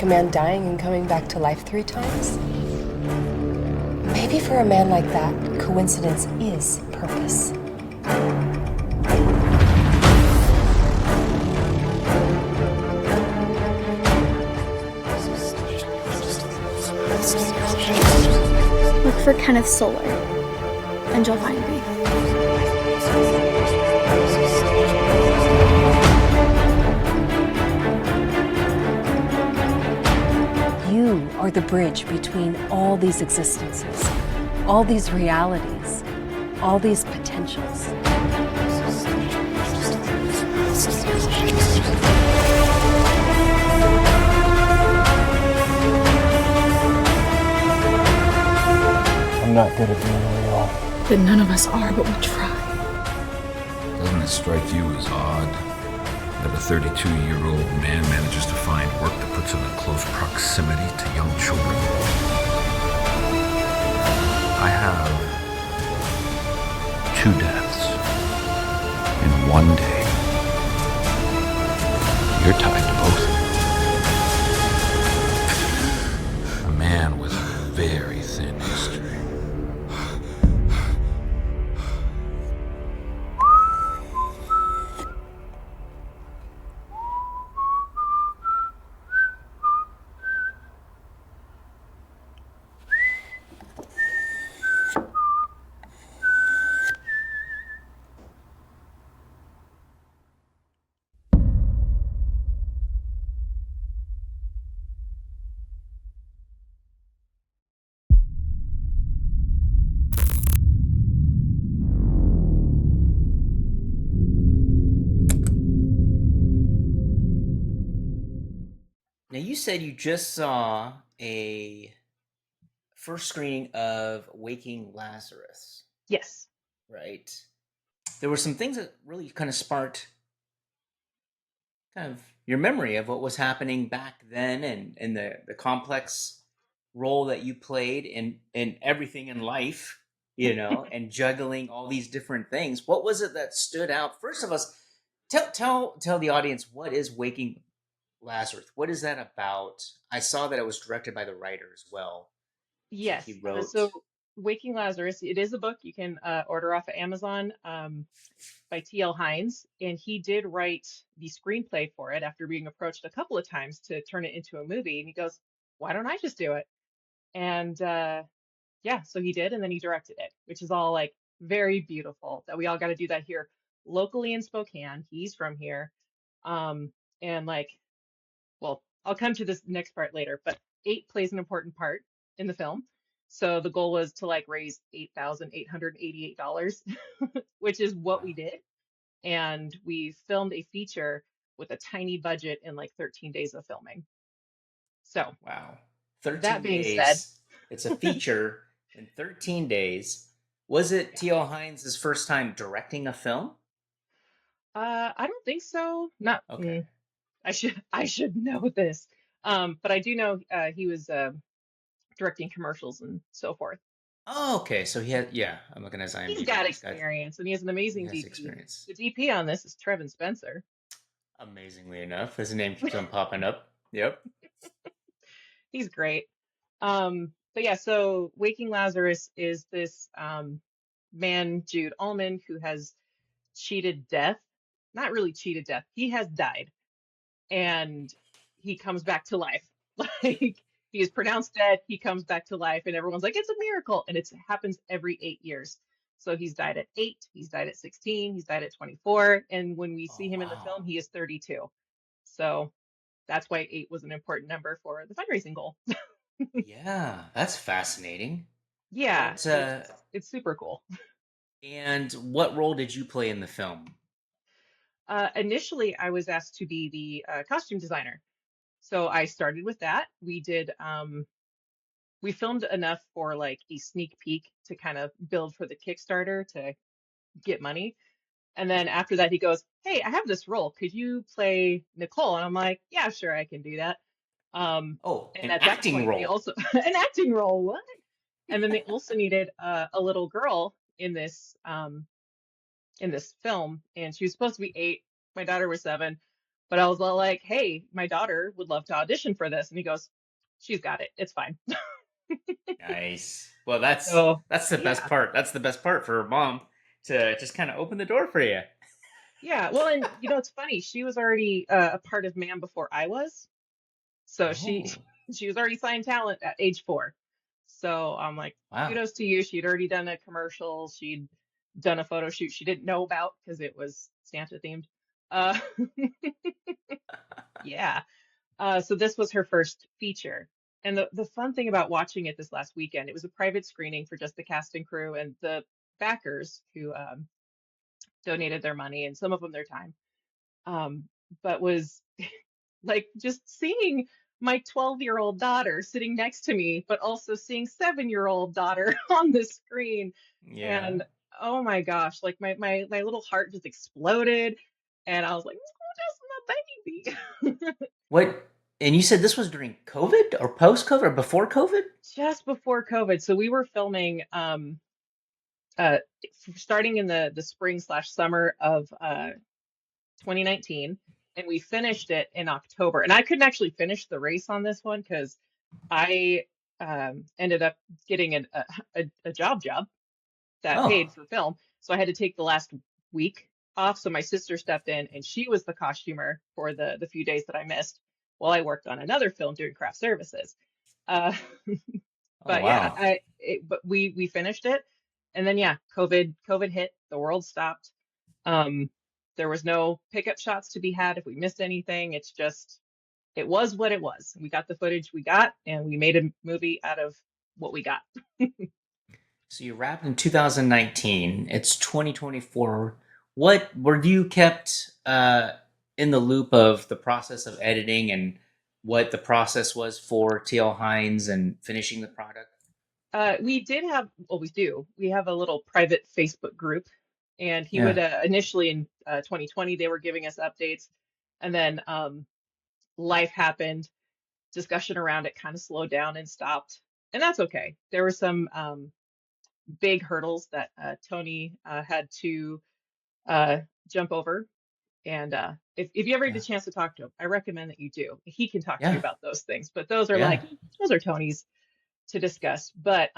Like a man dying and coming back to life 3 times? Maybe for a man like that, coincidence is purpose. Look for Kenneth Solar, and you'll find me. You are the bridge between all these existences, all these realities, all these potentials. I'm not good at being real. But none of us are, but we try. Doesn't it strike you as odd that a 32-year-old man manages to find work that puts him in close proximity to young children? I have 2 deaths in 1 day. You're tied to both of them. A man with a very thin history. Now, you said you just saw a first screening of Waking Lazarus, Yes. right? There were some things that really kind of sparked kind of your memory of what was happening back then and the complex role that you played in everything in life, and juggling all these different things. What was it that stood out? First of us, tell the audience, what is Waking Lazarus? What is that about? I saw that it was directed by the writer as well. Yes. He wrote. So Waking Lazarus, it is a book you can order off of Amazon by T.L. Hines. And he did write the screenplay for it after being approached a couple of times to turn it into a movie. And he goes, why don't I just do it? And yeah, so he did. And then he directed it, which is all like very beautiful that we all got to do that here locally in Spokane. He's from here. And like, well, I'll come to this next part later, but 8 plays an important part in the film. So the goal was to like raise $8,888, which is what we did. And we filmed a feature with a tiny budget in like 13 days of filming. So Wow. 13 that being days. said, It's a feature in 13 days. Was it T.L. Hines' first time directing a film? I don't think so. Not Okay. I should know this. But I do know he was directing commercials and so forth. Oh, okay. So he had, yeah, I'm looking at his IMDb. He's got experience and he has an amazing He has DP. experience. The DP on this is Trevin Spencer. Amazingly enough, his name keeps on popping up. Yep. He's great. But yeah, so Waking Lazarus is this man, Jude Ullman, who has cheated death. Not really cheated death. He has died and he comes back to life. Like he is pronounced dead, he comes back to life, and everyone's like, it's a miracle. And it happens every 8 years. So he's died at 8, he's died at 16, he's died at 24. And when we see him in the film, he is 32. So that's why 8 was an important number for the fundraising goal. Yeah, that's fascinating. Yeah, But, it's super cool. and what role did you play in the film? Initially, I was asked to be the costume designer. So I started with that. We filmed enough for like a sneak peek to kind of build for the Kickstarter to get money. And then after that, he goes, hey, I have this role. Could you play Nicole? And I'm like, yeah, sure, I can do that. Oh, And an at that acting point, they role. also an acting role. What? And then they also needed a little girl in this film, and she was supposed to be 8. My daughter was 7. But I was all like, hey, my daughter would love to audition for this. And he goes, she's got it. It's fine. Nice. Well, that's So, that's the best yeah. part. That's the best part for a mom to just kind of open the door for you. Yeah. Well, and it's funny. She was already a part of Man before I was. So she Oh, she was already signed talent at age 4. So I'm like, wow. kudos to you. She'd already done a commercial. She'd done a photo shoot she didn't know about because it was Santa themed. Uh, yeah. So this was her first feature. And the fun thing about watching it this last weekend, it was a private screening for just the cast and crew and the backers who donated their money and some of them their time. Um, but was like just seeing my 12-year-old daughter sitting next to me, but also seeing 7-year-old daughter on the screen. Yeah. And oh my gosh, like my little heart just exploded. And I was like, oh, that's my baby. What? And you said this was during COVID or post COVID or before COVID? Just before COVID. So we were filming uh starting in the spring slash summer of 2019, and we finished it in October. And I couldn't actually finish the race on this one because I ended up getting a job that Oh, paid for film. So I had to take the last week off. So my sister stepped in and she was the costumer for the few days that I missed while I worked on another film doing craft services. Uh, oh but yeah, wow. but we finished it. And then yeah, COVID hit, the world stopped. Um, there was no pickup shots to be had if we missed anything. It's just it was what it was. We got the footage we got, and we made a movie out of what we got. So you wrapped in 2019. It's 2024. What were you kept in the loop of the process of editing and what the process was for T.L. Hines and finishing the product? We did have, well, we do. We have a little private Facebook group, and he would Yeah. initially in 2020 they were giving us updates, and then life happened. Discussion around it kind of slowed down and stopped, and that's okay. There were some big hurdles that Tony had to uh, jump over. And if you ever get Yeah. a chance to talk to him, I recommend that you do. He can talk to you Yeah. about those things, but those are Yeah. like, those are Tony's to discuss. But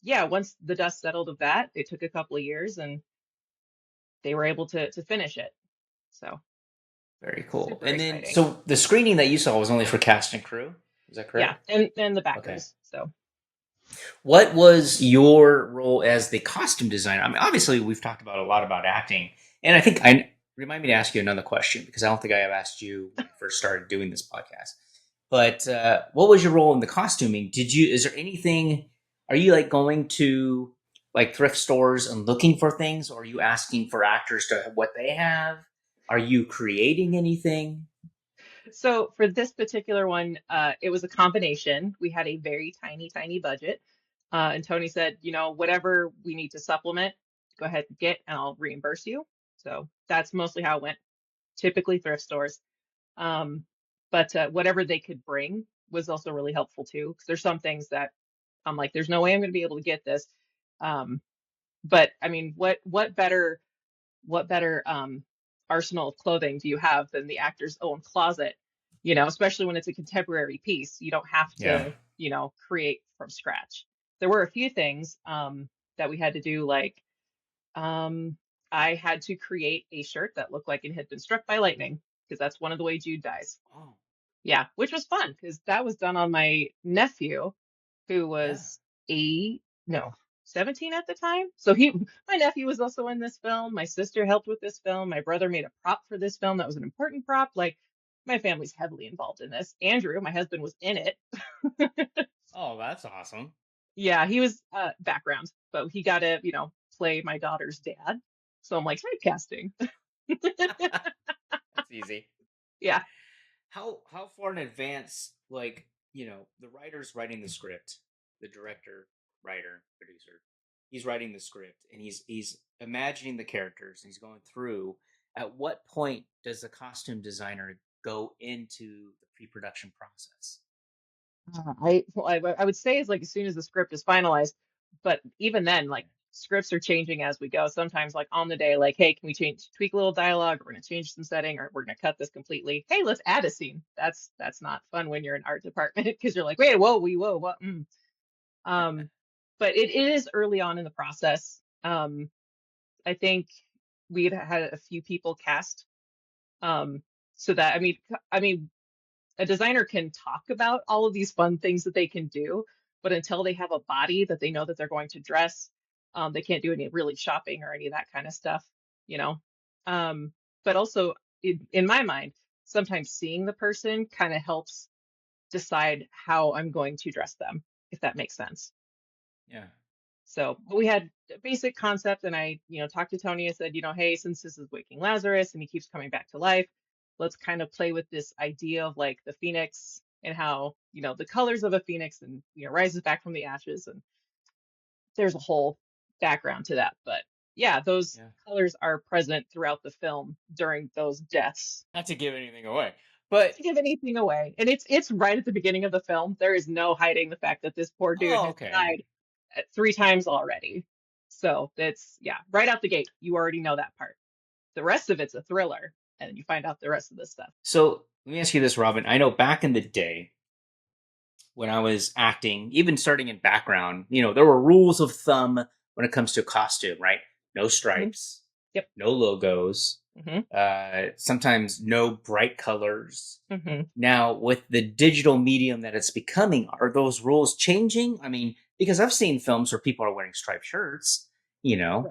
yeah, once the dust settled of that, it took a couple of years and they were able to finish it. So Very cool. super And then, exciting. so the screening that you saw was only for cast and crew. Is that Yeah, correct? and the Okay. backers. So What was your role as the costume designer? I mean, obviously, we've talked about a lot about acting, and I think I remind me to ask you another question because I don't think I have asked you when I first started doing this podcast. But what was your role in the costuming? Did you? Is there anything? Are you like going to like thrift stores and looking for things, or are you asking for actors to what they have? Are you creating anything? so for this particular one, it was a combination. We had a very tiny budget. And Tony said, whatever we need to supplement, go ahead and get, and I'll reimburse you. So that's mostly how it went. Typically thrift stores. Um, but whatever they could bring was also really helpful too, because there's some things that I'm like, there's no way I'm going to be able to get this. Um, but I mean, what better arsenal of clothing do you have than the actor's own closet? Especially when it's a contemporary piece, you don't have Yeah. to, create from scratch. There were a few things that we had to do, like um, I had to create a shirt that looked like it had been struck by lightning because that's one of the way Jude dies. Oh, Yeah, which was fun because that was done on my nephew who yeah. was no, 17 at the time. So my nephew was also in this film. My sister helped with this film. My brother made a prop for this film that was an important prop. Like my family's heavily involved in this. Andrew, my husband, was in it. Oh, that's awesome. Yeah, he was background, but he got to, play my daughter's dad. So I'm like typecasting. That's easy. Yeah. How far in advance, like, the writer's writing the script, the director, writer, producer, he's writing the script and he's imagining the characters and he's going through. At what point does the costume designer go into the pre-production process? I would say it's like as soon as the script is finalized, but even then, like scripts are changing as we go. Sometimes like on the day, like, hey, can we tweak a little dialogue? We're going to change some setting, or we're going to cut this completely. Hey, let's add a scene. That's not fun when you're in art department because you're like, wait, whoa, what? Um, but it is early on in the process. I think we'd had a few people cast. So that I mean, a designer can talk about all of these fun things that they can do, but until they have a body that they know that they're going to dress, they can't do any really shopping or any of that kind of stuff, you know. But also, in my mind, sometimes seeing the person kind of helps decide how I'm going to dress them, if that makes sense. Yeah. So we had a basic concept, and I, talked to Tony and said, hey, since this is Waking Lazarus and he keeps coming back to life, let's kind of play with this idea of like the phoenix and how, the colors of a phoenix and, rises back from the ashes. And there's a whole background to that. But yeah, those Yeah. colors are present throughout the film during those deaths. Not to give anything away, but To give anything away. And it's right at the beginning of the film. There is no hiding the fact that this poor dude oh, has okay. died 3 times already. So that's, yeah, right out the gate. You already know that part. The rest of it's a thriller, and you find out the rest of this stuff. So let me ask you this, Robyn. I know back in the day when I was acting, even starting in background, there were rules of thumb when it comes to costume, right? No stripes, Yep. no logos, Mm-hmm. sometimes no bright colors. Mm-hmm. Now, with the digital medium that it's becoming, are those rules changing? I mean, because I've seen films where people are wearing striped shirts, Right.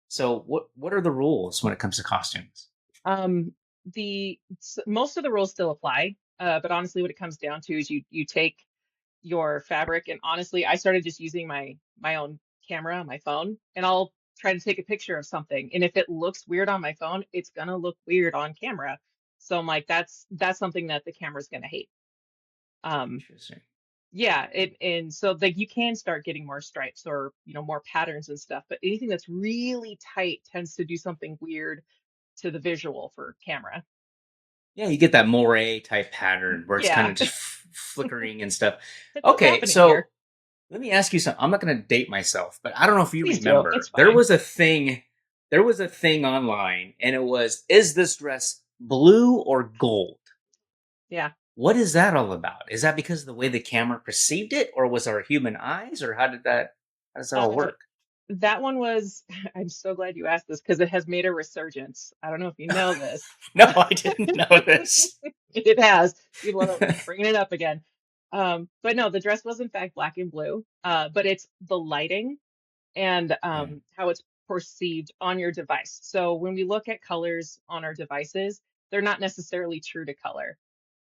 So what are the rules when it comes to costumes? Most of the rules still apply, but honestly, what it comes down to is you take your fabric, and honestly, I started just using my own camera on my phone, and I'll try to take a picture of something, and if it looks weird on my phone, it's gonna look weird on camera. So I'm like, that's something that the camera's gonna hate. Interesting. Yeah, and so like you can start getting more stripes or more patterns and stuff, but anything that's really tight tends to do something weird to the visual for camera. Yeah, you get that moire type pattern where it's kind Yeah. of just flickering and stuff. Like, what's Okay, happening so here? let me ask you something. I'm not going to date myself, but I don't know if you Please do. It's remember. fine. There was a thing online, and it was, is this dress blue or gold? Yeah. What is that all about? Is that because of the way the camera perceived it, or was our human eyes, or how does that all Uh, work? that one was, I'm so glad you asked this because it has made a resurgence. I don't know if you know this. No, I didn't know this. It has. People are bringing it up again. But no, the dress was in fact black and blue. But it's the lighting and Yeah. how it's perceived on your device. So when we look at colors on our devices, they're not necessarily true to color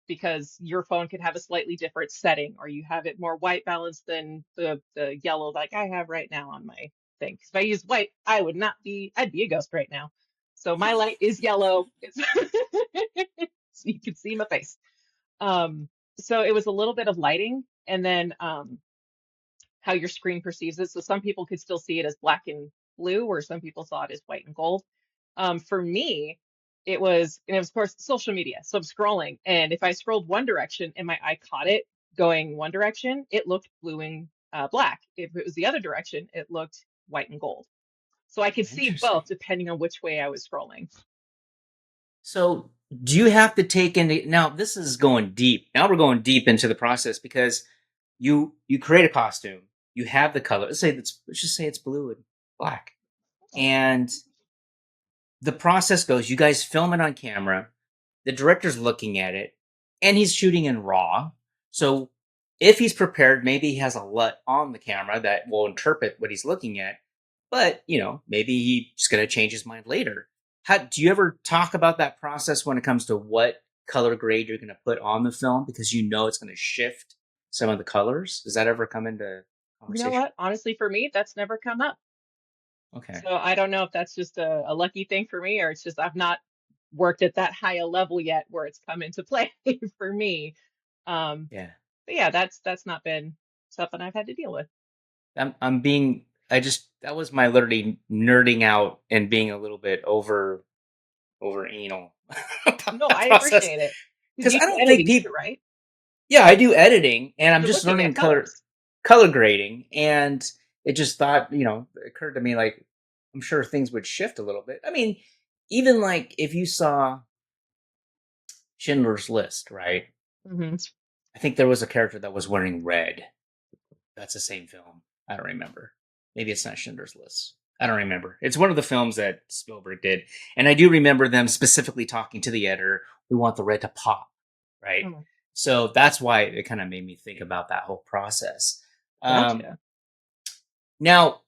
because your phone could have a slightly different setting, or you have it more white balanced than the yellow like I have right now on my thing. Because if I use white, I'd be a ghost right now. So my light is yellow. So you can see my face. So it was a little bit of lighting, and then how your screen perceives it. So some people could still see it as black and blue, or some people saw it as white and gold. For me, and it was of course social media. So I'm scrolling, and if I scrolled one direction and my eye caught it going one direction, it looked blue and black. If it was the other direction, it looked white and gold. So I could see Interesting. both depending on which way I was scrolling. So, do you have to take into now? This is going deep. Now we're going deep into the process because you create a costume. You have the color. Let's just say it's blue and black, and the process goes. You guys film it on camera. The director's looking at it, and he's shooting in RAW. So, if he's prepared, maybe he has a LUT on the camera that will interpret what he's looking at. But maybe he's going to change his mind later. Do you ever talk about that process when it comes to what color grade you're going to put on the film because it's going to shift some of the colors? Does that ever come into You know conversation? what? Honestly, for me, that's never come up. Okay. So I don't know if that's just a lucky thing for me, or it's just I've not worked at that high a level yet where it's come into play for me. Yeah. But yeah, that's not been something I've had to deal with. That was my literally nerding out and being a little bit over anal about No, that I process appreciate it because because you I do don't think editing people. too, right? Yeah, I do editing, and I'm You're just looking learning at colors. color grading, and it just thought, it occurred to me like, I'm sure things would shift a little bit. I mean, even like if you saw Schindler's List, right? Hmm. I think there was a character that was wearing red. That's the same film. I don't remember. Maybe it's not Schindler's List. I don't remember. It's one of the films that Spielberg did. And I do remember them specifically talking to the editor, we want the red to pop, right? Mm, So that's why it kind of made me think about that whole process. gotcha. Now,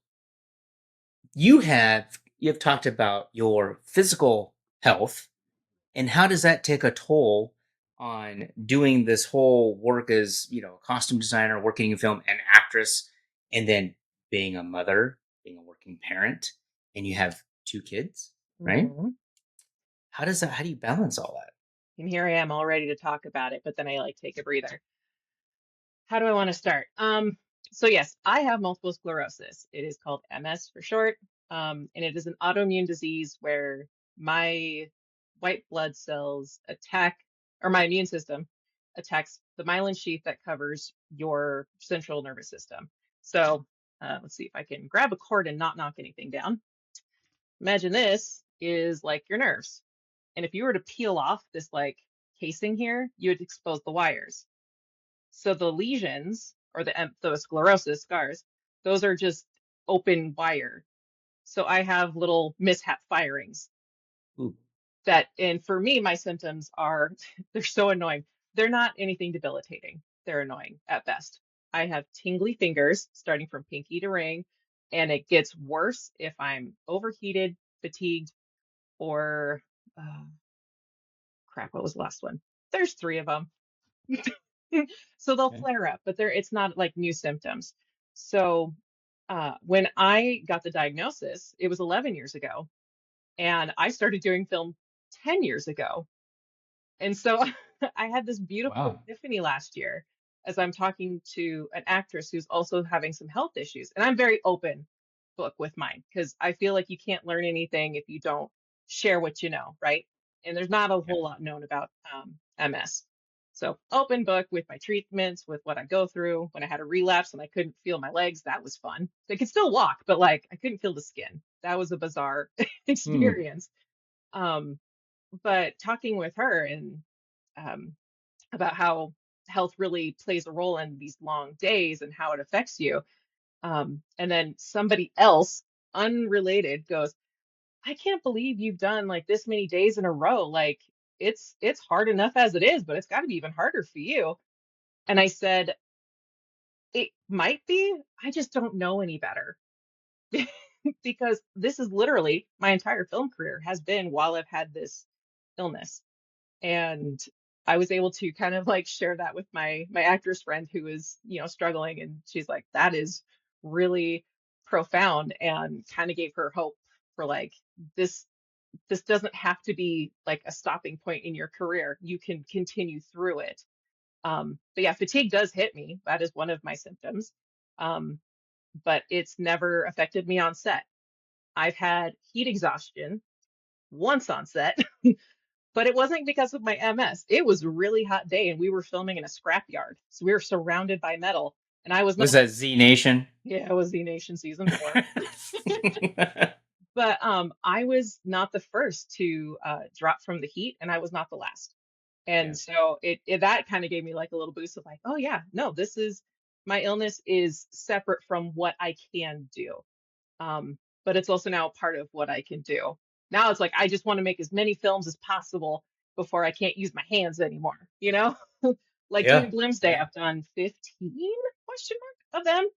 you've talked about your physical health, and how does that take a toll on doing this whole work as, a costume designer, working in film, an actress, and then being a mother, being a working parent, and you have 2 kids, right? Hmm. How do you balance all that? And here I am all ready to talk about it, but then I like take a breather. How do I want to start? So yes, I have multiple sclerosis. It is called MS for short. And it is an autoimmune disease where my white blood cells attack, or my immune system attacks the myelin sheath that covers your central nervous system. So let's see if I can grab a cord and not knock anything down. Imagine this is like your nerves. And if you were to peel off this like casing here, you would expose the wires. So the lesions or the sclerosis scars, those are just open wire. So I have little mishap firings Ooh. and for me, my symptoms are, they're so annoying. They're not anything debilitating. They're annoying at best. I have tingly fingers starting from pinky to ring, and it gets worse if I'm overheated, fatigued, or crap, what was the last one? There's 3 of them. So they'll Okay. flare up, but it's not like new symptoms. So when I got the diagnosis, it was 11 years ago, and I started doing film 10 years ago. And so I had this beautiful Wow. epiphany last year as I'm talking to an actress who's also having some health issues. And I'm very open book with mine because I feel like you can't learn anything if you don't share what you know, right? And there's not a Yeah. whole lot known about MS. So open book with my treatments, with what I go through. When I had a relapse and I couldn't feel my legs, that was fun. I could still walk, but like I couldn't feel the skin. That was a bizarre Hmm. experience. Um, but talking with her and um, about how health really plays a role in these long days and how it affects you. And then somebody else, unrelated, goes, I can't believe you've done like this many days in a row. Like it's hard enough as it is, but it's got to be even harder for you. And I said, it might be. I just don't know any better. Because this is literally my entire film career has been while I've had this illness. And I was able to kind of like share that with my actress friend who is, struggling, and she's like, that is really profound, and kind of gave her hope for like this this doesn't have to be like a stopping point in your career. You can continue through it. But yeah, fatigue does hit me. That is one of my symptoms. Um, but it's never affected me on set. I've had heat exhaustion once on set. But it wasn't because of my MS. It was a really hot day and we were filming in a scrapyard. So we were surrounded by metal. And I was not, Was that Z Nation? yeah, it was Z Nation season 4. But I was not the first to drop from the heat, and I was not the last. Yeah. And so it that kind of gave me like a little boost of like, oh yeah, no, this is my illness is separate from what I can do. But it's also now part of what I can do. Now it's like I just want to make as many films as possible before I can't use my hands anymore, you know? Like Yeah. doing Bloomsday, Yeah. I've done 15 question mark of them.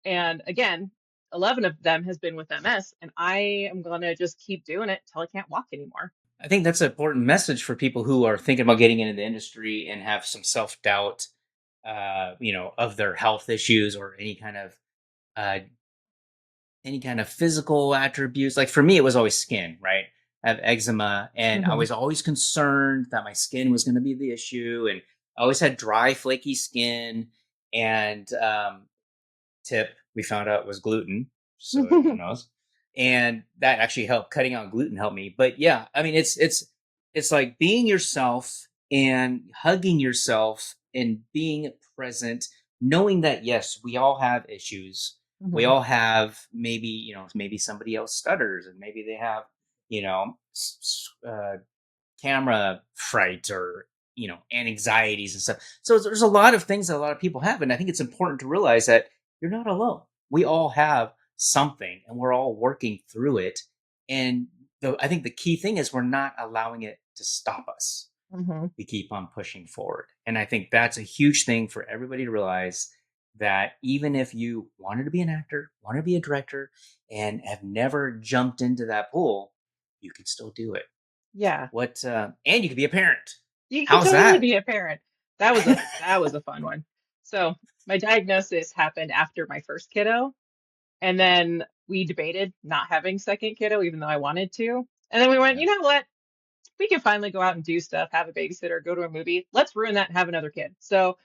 And again, 11 of them has been with MS, and I am gonna just keep doing it till I can't walk anymore. I think that's an important message for people who are thinking about getting into the industry and have some self doubt, of their health issues or uh, any kind of physical attributes. Like for me, it was always skin, right? I have eczema, and I Mhm. was always concerned that my skin was going to be the issue, and I always had dry, flaky skin. And tip we found out was gluten, so everyone knows, and that actually helped. Cutting out gluten helped me. But yeah, I mean, it's like being yourself and hugging yourself and being present, knowing that yes, we all have issues. We all have maybe somebody else stutters, and maybe they have, camera fright, or and anxieties and stuff. So there's a lot of things that a lot of people have, and I think it's important to realize that you're not alone. We all have something, and we're all working through it. And I think the key thing is we're not allowing it to stop us. We keep on pushing forward, and I think that's a huge thing for everybody to realize, that even if you wanted to be an actor, want to be a director, and have never jumped into that pool, you can still do it. Yeah. And you could be a parent. You can How's totally that? be a parent. That was a fun one. So my diagnosis happened after my first kiddo, and then we debated not having second kiddo, even though I wanted to. And then we went, Yeah. you know what? We can finally go out and do stuff, have a babysitter, go to a movie. Let's ruin that and have another kid. So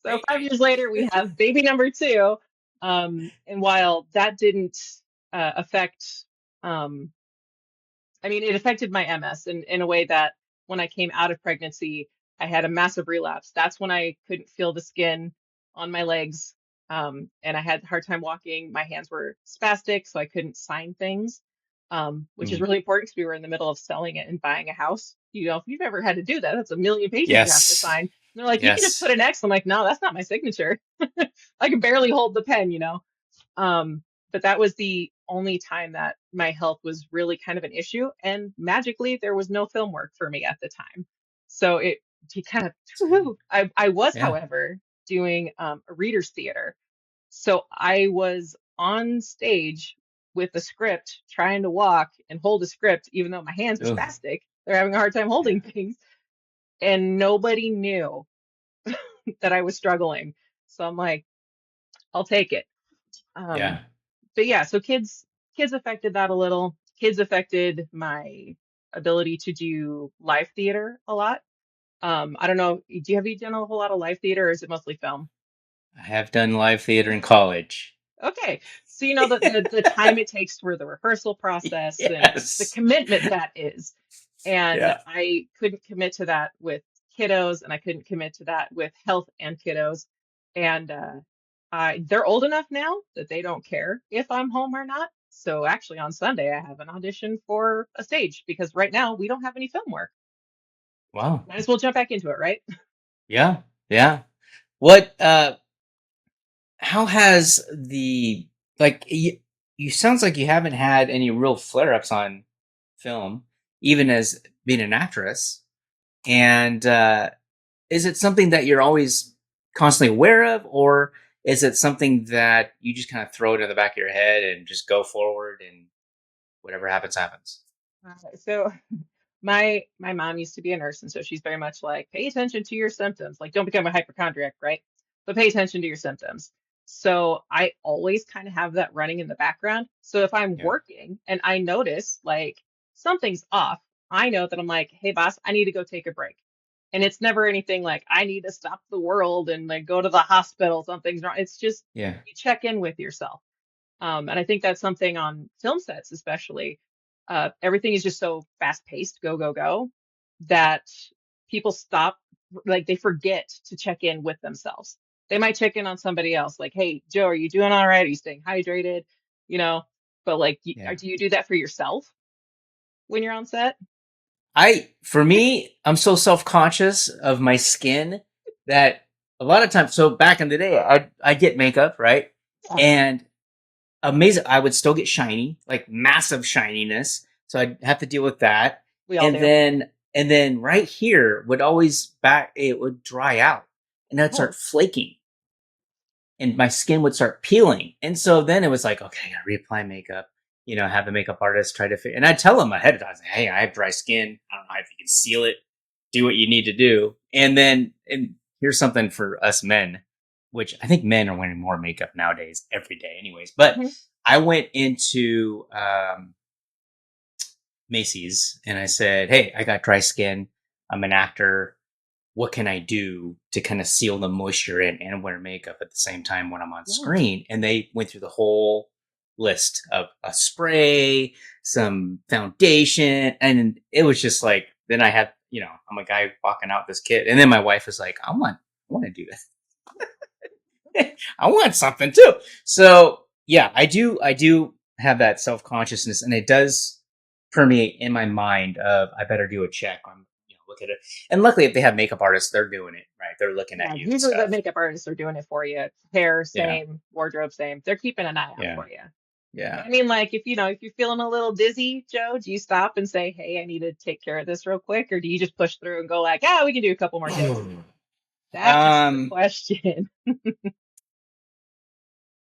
Great 5 years later, we have baby number two. And while that didn't affect, it affected my MS in a way that when I came out of pregnancy, I had a massive relapse. That's when I couldn't feel the skin on my legs. And I had a hard time walking. My hands were spastic, so I couldn't sign things, which is really important because we were in the middle of selling it and buying a house. If you've ever had to do that, that's a million pages you have to Yes. sign. And they're like, you can just Yes. put an X. I'm like, no, that's not my signature. I can barely hold the pen, but that was the only time that my health was really kind of an issue. And magically, there was no film work for me at the time. So it kind of, I was, Yeah. however, doing a reader's theater. So I was on stage with a script, trying to walk and hold a script, even though my hands are Ooh. spastic. They're having a hard time holding things. And nobody knew that I was struggling. So I'm like, I'll take it. Yeah. But yeah, so kids affected that a little. Kids affected my ability to do live theater a lot. I don't know, have you done a whole lot of live theater, or is it mostly film? I have done live theater in college. Okay. So the time it takes for the rehearsal process and the Yes. commitment that is. And Yeah. I couldn't commit to that with kiddos, and I couldn't commit to that with health and kiddos. And they're old enough now that they don't care if I'm home or not. So actually on Sunday, I have an audition for a stage because right now we don't have any film work. Wow. Might as well jump back into it, right? Yeah. Yeah. What how has you sounds like you haven't had any real flare-ups on film, even as being an actress. And is it something that you're always constantly aware of, or is it something that you just kind of throw it in the back of your head and just go forward, and whatever happens happens? So my mom used to be a nurse, and so she's very much like, pay attention to your symptoms. Like, don't become a hypochondriac, right? But pay attention to your symptoms. So I always kind of have that running in the background. So if I'm Yeah. working and I notice like something's off, I know that I'm like, hey boss, I need to go take a break. And it's never anything like I need to stop the world and like go to the hospital, something's wrong. It's just Yeah. you check in with yourself. And I think that's something on film sets, especially. Everything is just so fast paced, go, go, go, that people stop, like they forget to check in with themselves. They might check in on somebody else, like, hey, Joe, are you doing all right? Are you staying hydrated? You know, but like, Yeah. do you do that for yourself when you're on set? For me, I'm so self-conscious of my skin that a lot of times, so back in the day, I get makeup, right? Yeah. And amazing, I would still get shiny, like massive shininess. So I'd have to deal with that. We all And do. then right here it would dry out, and I'd start flaking, and my skin would start peeling. And so then it was like, okay, I gotta reapply makeup, have the makeup artist try to fit. And I'd tell them ahead of time, like, hey, I have dry skin. I don't know if you can seal it, do what you need to do. And here's something for us men, which I think men are wearing more makeup nowadays every day anyways. But I went into Macy's and I said, hey, I got dry skin. I'm an actor. What can I do to kind of seal the moisture in and wear makeup at the same time when I'm on screen? And they went through the whole list of a spray, some foundation. And it was just like, then I had, I'm a guy walking out with this kid. And then my wife was like, I want to do this. I want something too. So yeah, I do have that self-consciousness, and it does permeate in my mind of I better do a check on, look at it. And luckily, if they have makeup artists, they're doing it right. They're looking Yeah, at you and usually the stuff. makeup artists are doing it for you. Hair, Yeah, same. Wardrobe, same. They're keeping an eye out yeah, for you. yeah. I mean, like if you're feeling a little dizzy, Joe, do you stop and say, "Hey, I need to take care of this real quick," or do you just push through and go like, "Ah, we can do a couple more takes"? That's the um, question.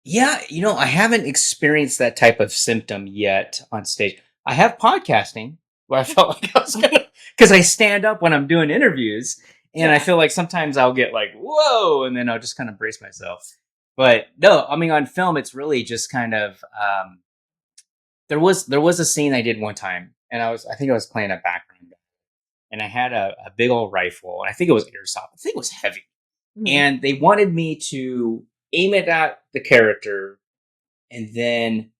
yeah, I haven't experienced that type of symptom yet on stage. I have podcasting where I felt like I was gonna, because I stand up when I'm doing interviews, and I Yeah. feel like sometimes I'll get like, whoa, and then I'll just kind of brace myself. But no, I mean, on film, it's really just kind of, there was a scene I did one time, and I think I was playing a background guy, and I had a big old rifle, and I think it was airsoft. I think it was heavy, Mhm. and they wanted me to aim it at the character and then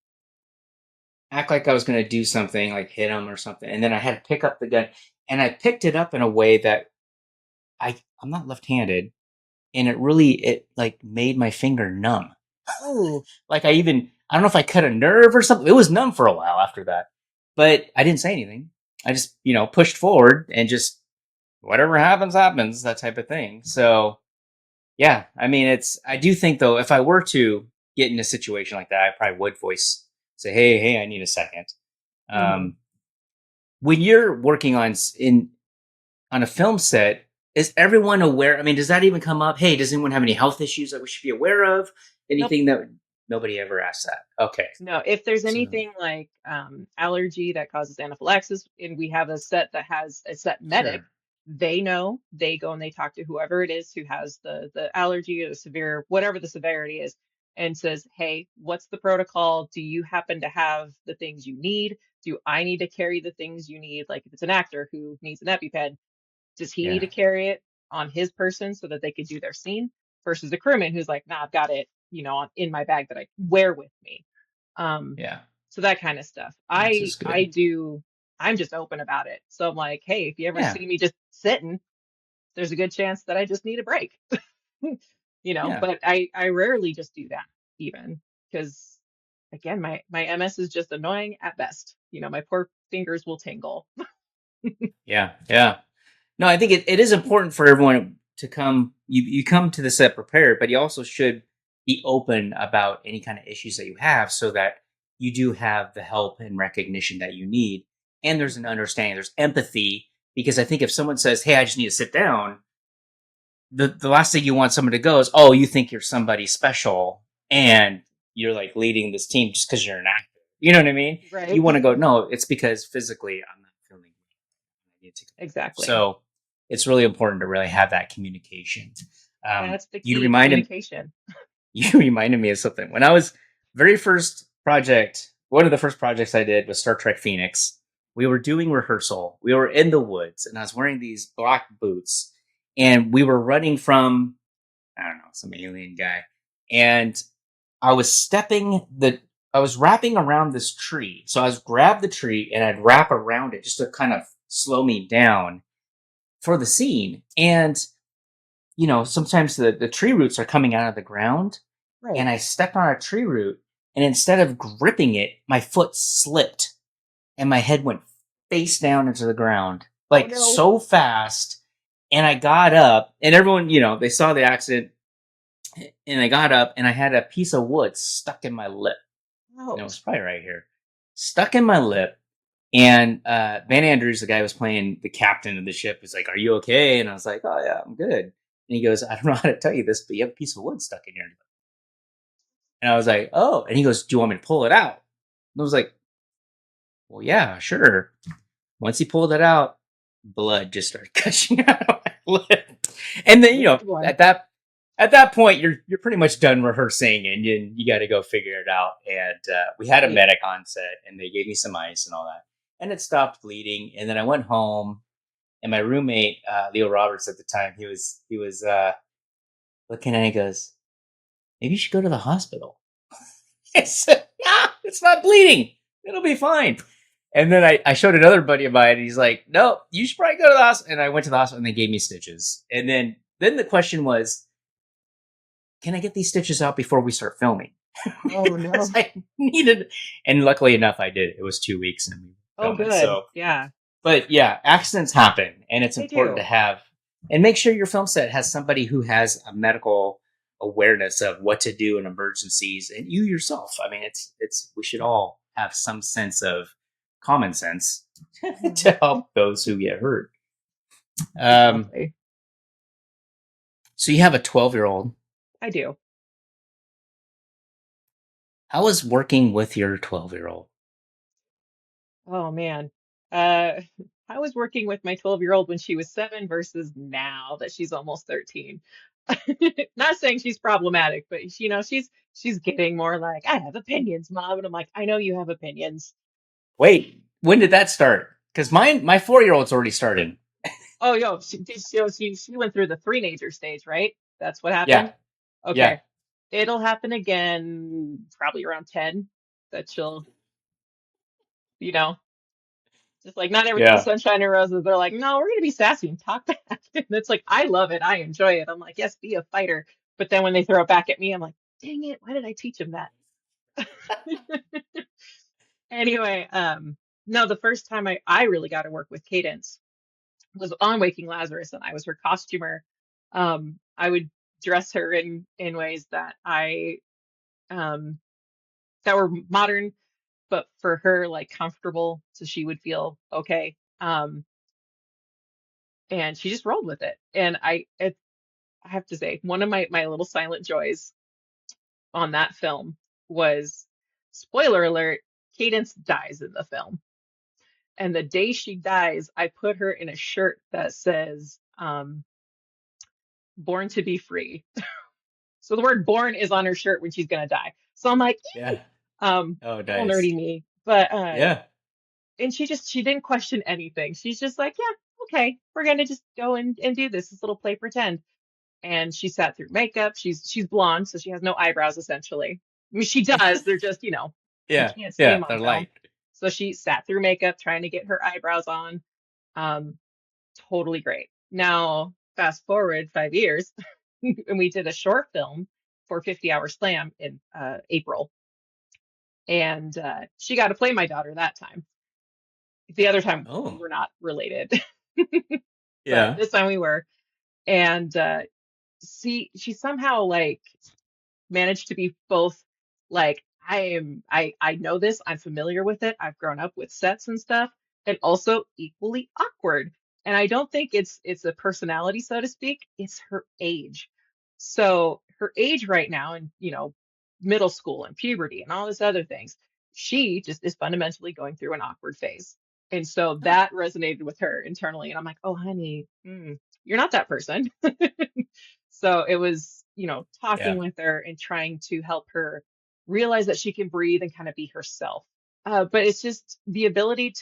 act like I was going to do something, like hit him or something. And then I had to pick up the gun, and I picked it up in a way that I'm not left-handed, and it like made my finger numb. Oh, Like I don't know if I cut a nerve or something. It was numb for a while after that, but I didn't say anything. I just, pushed forward and just whatever happens, happens, that type of thing. So yeah, I mean, I do think though, if I were to get in a situation like that, I probably would say, hey, I need a second. hmm. Um, when you're working on a film set, is everyone aware? I mean, does that even come up? Hey, does anyone have any health issues that we should be aware of? Nope. Anything that nobody ever asks that? Okay, No, if there's so anything like allergy that causes anaphylaxis, and we have a set that has a set medic, sure, they know, they go and they talk to whoever it is who has the allergy or the severe, whatever the severity is, and says, "Hey, what's the protocol? Do you happen to have the things you need? Do I need to carry the things you need? Like if it's an actor who needs an EpiPen, does he need yeah, to carry it on his person so that they could do their scene versus a crewman who's like, nah, I've got it, in my bag that I wear with me. Um, yeah, so that kind of stuff. that's I just I good. do I'm just open about it. So I'm like, hey, if you ever Yeah, see me just sitting, there's a good chance that I just need a break. yeah, But I rarely just do that even because again, my MS is just annoying at best. My poor fingers will tingle. yeah, yeah. No, I think it is important for everyone to come. You come to the set prepared, but you also should be open about any kind of issues that you have, so that you do have the help and recognition that you need, and there's an understanding, there's empathy. Because I think if someone says, "Hey, I just need to sit down," the last thing you want someone to go is, "Oh, you think you're somebody special, and you're like leading this team just because you're an actor." You know what I mean? You Right. want to go, "No, it's because physically I'm not feeling I need to." Exactly. So it's really important to really have that communication. That's the You key, reminded communication. you reminded me of something. When I was very first project, one of the first projects I did was Star Trek Phoenix. We were doing rehearsal. We were in the woods, and I was wearing these black boots, and we were running from, I don't know, some alien guy, and I was I was wrapping around this tree. So I was grab the tree and I'd wrap around it just to kind of slow me down for the scene. And, sometimes the tree roots are coming out of the ground, Right. and I stepped on a tree root, and instead of gripping it, my foot slipped and my head went face down into the ground, Oh like no. so fast. And I got up, and everyone, they saw the accident, and I got up, and I had a piece of wood stuck in my lip. And it was Ouch. probably right here, stuck in my lip. And Ben Andrews, the guy who was playing the captain of the ship, was like, "Are you okay?" And I was like, "Oh yeah, I'm good." And he goes, "I don't know how to tell you this, but you have a piece of wood stuck in your lip." And I was like, "Oh." And he goes, "Do you want me to pull it out?" And I was like, "Well, yeah, sure." Once he pulled it out, blood just started gushing out of my lip. And then, Good one. at that point, you're pretty much done rehearsing, and you got to go figure it out. And we had a Right. medic on set, and they gave me some ice and all that, and it stopped bleeding. And then I went home, and my roommate, Leo Roberts at the time, he was looking at it, he goes, "Maybe you should go to the hospital." I said, "No, it's not bleeding. It'll be fine." And then I showed another buddy of mine, and he's like, "No, you should probably go to the hospital." And I went to the hospital, and they gave me stitches. And then the question was, can I get these stitches out before we start filming? Oh no. Because I needed, and luckily enough, I did. It was 2 weeks and we Oh, filmed it. good. So, Yeah, but yeah, accidents happen, and it's they important do. to have, and make sure your film set has somebody who has a medical awareness of what to do in emergencies, and you yourself. I mean, it's we should all have some sense of common sense to help those who get hurt. Exactly. So you have a 12-year-old. I do. How is working with your 12-year-old? Oh man. Uh, I was working with my 12-year-old when she was 7 versus now that she's almost 13. Not saying she's problematic, but she's getting more like, I have opinions, Mom. And I'm like, I know you have opinions. Wait, when did that start? Because my 4-year-old's already started. Oh, yo, she went through the three-nager stage, right? That's what Yeah, happened? yeah, Okay. It'll happen again probably around 10 that she'll, you know, just like not everything's yeah. sunshine and roses. They're like, no, we're gonna be sassy and talk back. And it's like, I love it. I enjoy it. I'm like, yes, be a fighter. But then when they throw it back at me, I'm like, dang it, why did I teach him that? Anyway, no, the first time I really got to work with Cadence was on Waking Lazarus, and I was her costumer. I would dress her in ways that I um that were modern, but for her like comfortable, so she would feel okay. And she just rolled with it. And I have to say, one of my little silent joys on that film was, spoiler alert, Cadence dies in the film. And the day she dies, I put her in a shirt that says, "Born to be free." So the word "born" is on her shirt when she's gonna die. So I'm like, Yeah. Oh, little nice. nerdy me, but Yeah. and she didn't question anything. She's just like, yeah, okay, we're gonna just go and do this little play pretend. And she sat through makeup. She's blonde, so she has no eyebrows essentially. I mean, she does. They're just, you Yeah. can't see Yeah. them on They're film. light. So she sat through makeup trying to get her eyebrows on. Um, totally great. Now, fast forward 5 years, and we did a short film for 50 Hour Slam in April. And she got to play my daughter that time. The other time we Oh. were not related, but Yeah. this time we were. And she somehow like managed to be both like, I know this, I'm familiar with it, I've grown up with sets and stuff, and also equally awkward. And I don't think it's a personality, so to speak, it's her age. So her age right now, and middle school and puberty and all this other things, she just is fundamentally going through an awkward phase. And so that resonated with her internally. And I'm like, oh, honey, you're not that person. So it was, talking Yeah. with her and trying to help her realize that she can breathe and kind of be herself. But it's just the ability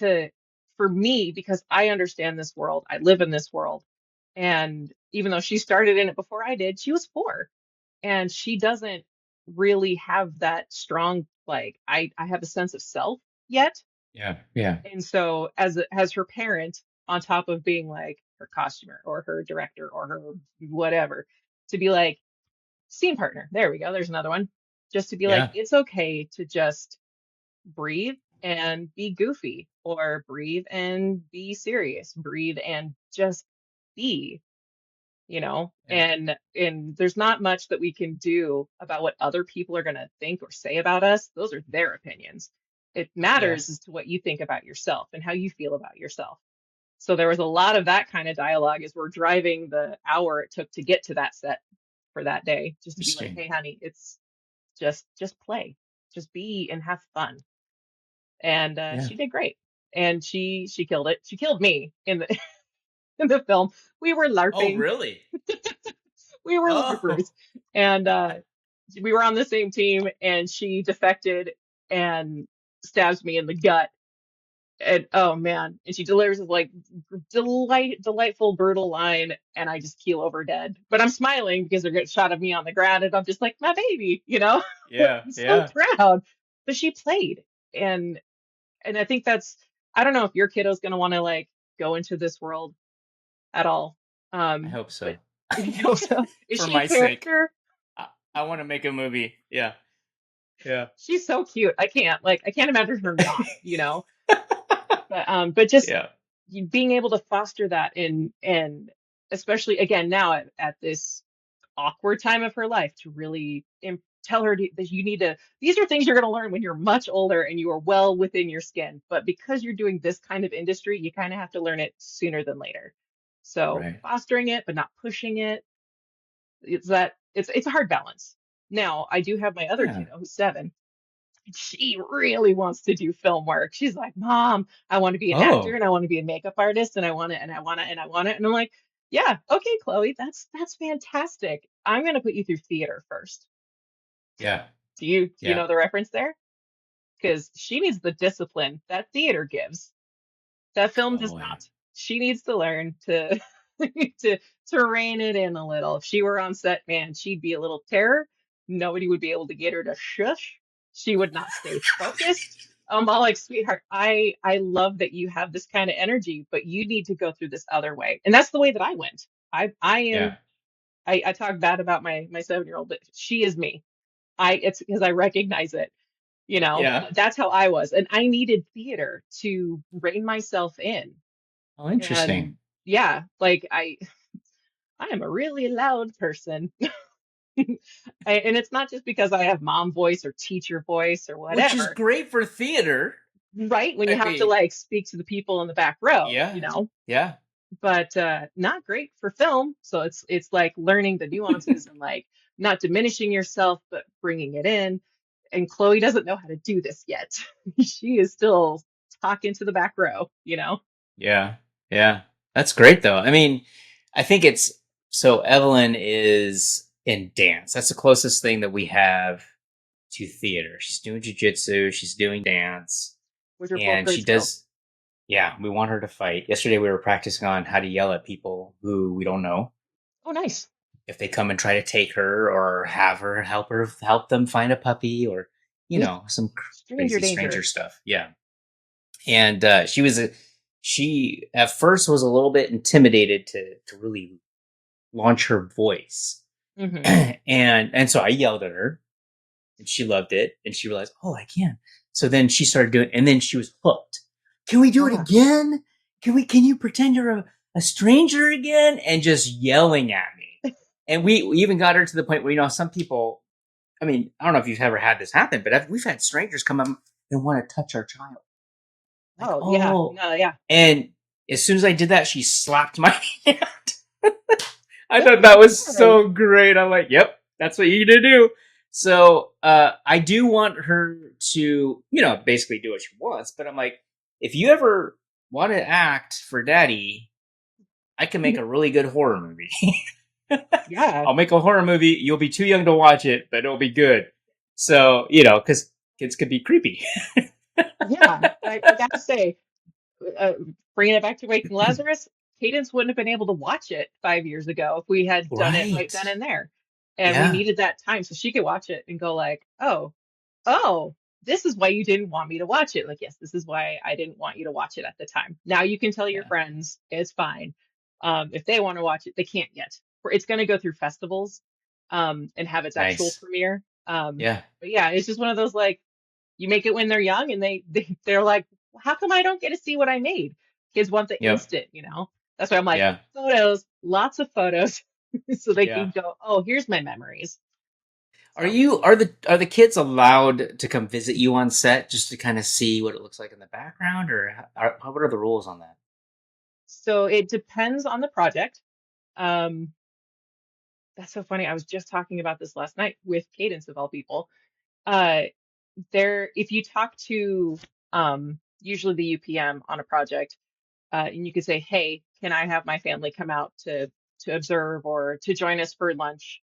for me, because I understand this world, I live in this world. And even though she started in it before I did, she was 4, and she doesn't really have that strong, like, I have a sense of self yet. Yeah. Yeah. And so as her parent, on top of being like her costumer or her director or her whatever, to be like, scene partner. There we go. There's another one. Just to be like, Yeah. it's okay to just breathe and be goofy, or breathe and be serious, breathe and just be, Yeah. and there's not much that we can do about what other people are going to think or say about us. Those are their opinions. It Yeah. matters as to what you think about yourself and how you feel about yourself. So there was a lot of that kind of dialogue as we're driving the hour it took to get to that set for that day, just to be like, Interesting. hey, honey, it's just play, just be and have fun. And Yeah. she did great. And she killed it. She killed me in the in the film. We were Oh, LARPing. really? We were Oh. LARPers. And we were on the same team, and she defected and stabs me in the gut. And oh man, and she delivers this like delightful, brutal line, and I just keel over dead. But I'm smiling because they're getting shot of me on the ground, and I'm just like, my baby, Yeah. I'm so Yeah. proud. But she played, and I think that's, I don't know if your kiddo's gonna want to like go into this world at all. I hope so. But so is For she a my sake. character? I want to make a movie. Yeah. Yeah. She's so cute. I can't imagine her not, you know. But just Yeah. being able to foster that and especially again now at this awkward time of her life to really tell her that you need to, these are things you're going to learn when you're much older and you are well within your skin. But because you're doing this kind of industry, you kind of have to learn it sooner than later. So Right. fostering it, but not pushing it, it's a hard balance. Now, I do have my other Yeah. kiddo who's 7. She really wants to do film work. She's like, Mom, I want to be an actor Oh, and I want to be a makeup artist and I want it and I want it and I want it. And I'm like, yeah, okay, Chloe, that's fantastic. I'm gonna put you through theater first. yeah. Do you Yeah. know the reference there? Because she needs the discipline that theater gives. That film does Totally. not. She needs to learn to to to rein it in a little. If she were on set, man, she'd be a little terror. Nobody would be able to get her to shush. She would not stay focused. I'm all like, sweetheart, I love that you have this kind of energy, but you need to go through this other way. And that's the way that I went. I Yeah. am I talk bad about my 7-year-old, but she is me. It's because I recognize it, you know. Yeah. That's how I was. And I needed theater to rein myself in. Oh, interesting. And yeah, like I am a really loud person. And it's not just because I have mom voice or teacher voice or Which is whatever, great for theater. right? When you I have to mean, like speak to the people in the back row, you yeah. know, Yeah. but not great for film. So it's like learning the nuances and like not diminishing yourself, but bringing it in. And Chloe doesn't know how to do this yet. She is still talking to the back row, you know? Yeah. Yeah. That's great though. I mean, I think it's so Evelyn is in dance. That's the closest thing that we have to theater. She's doing jujitsu, she's doing dance, Which are both and great she skills. does, yeah, we want her to fight. Yesterday we were practicing on how to yell at people who we don't know. Oh, nice. If they come and try to take her or have her help them find a puppy or, some Stranger crazy stranger danger. stuff. Yeah. And she at first was a little bit intimidated to really launch her voice. Hmm. And so I yelled at her and she loved it and she realized, oh, I can. So then she started doing, and then she was hooked. Can we do it Ah. again? Can you pretend you're a stranger again? And just yelling at me. And we even got her to the point where, some people, I mean, I don't know if you've ever had this happen, but we've had strangers come up and want to touch our child. Like, Oh, yeah. oh, No, yeah. and as soon as I did that, she slapped my hand. I Good thought for that was her. so great. I'm like, yep, that's what you need to do. So I do want her to, basically do what she wants. But I'm like, if you ever want to act for daddy, I can make a really good horror movie. Yeah. I'll make a horror movie. You'll be too young to watch it, but it'll be good. So, because kids could be creepy. Yeah. I gotta say, uh, bringing it back to Waking Lazarus, Cadence wouldn't have been able to watch it 5 years ago if we had done it right Right. then and there. And we Yeah. needed that time so she could watch it and go like, oh, this is why you didn't want me to watch it. Like, yes, this is why I didn't want you to watch it at the time. Now you can tell your Yeah. friends, it's fine. If they want to watch it, they can't yet. It's going to go through festivals, and have its actual Nice. premiere. Yeah. But yeah, it's just one of those like you make it when they're young and they're like, how come I don't get to see what I made? Kids want the Yep. instant, That's why I'm like, Yeah. photos, lots of photos, so they Yeah. can go, oh, here's my memories. Are So. you are the kids allowed to come visit you on set just to kind of see what it looks like in the background, or what are the rules on that? So it depends on the project. Um, that's so funny. I was just talking about this last night with Cadence of all people. Uh, if you talk to usually the UPM on a project, and you could say, "Hey, can I have my family come out to observe or to join us for lunch?"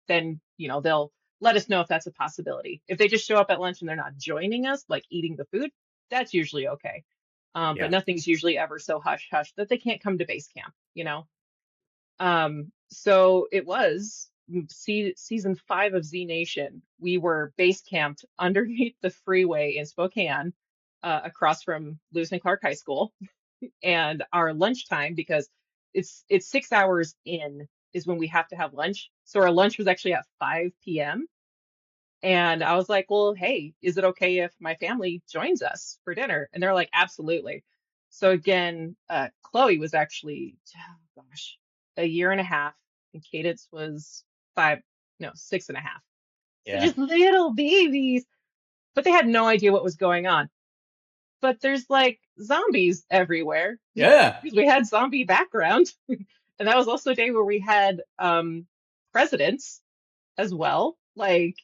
Then they'll let us know if that's a possibility. If they just show up at lunch and they're not joining us, like eating the food, that's usually okay. But Yeah. nothing's usually ever so hush hush that they can't come to base camp. So it was season 5 of Z Nation. We were base camped underneath the freeway in Spokane, across from Lewis and Clark High School. And our lunchtime, because it's 6 hours in is when we have to have lunch. So our lunch was actually at 5 p.m. And I was like, well, hey, is it okay if my family joins us for dinner? And they're like, absolutely. So again, Chloe was actually, oh gosh, a year and a half, and Cadence was five, no, 6.5. So Yeah. just little babies, but they had no idea what was going on. But there's like zombies everywhere Yeah. because we had zombie background. And that was also a day where we had presidents as well, like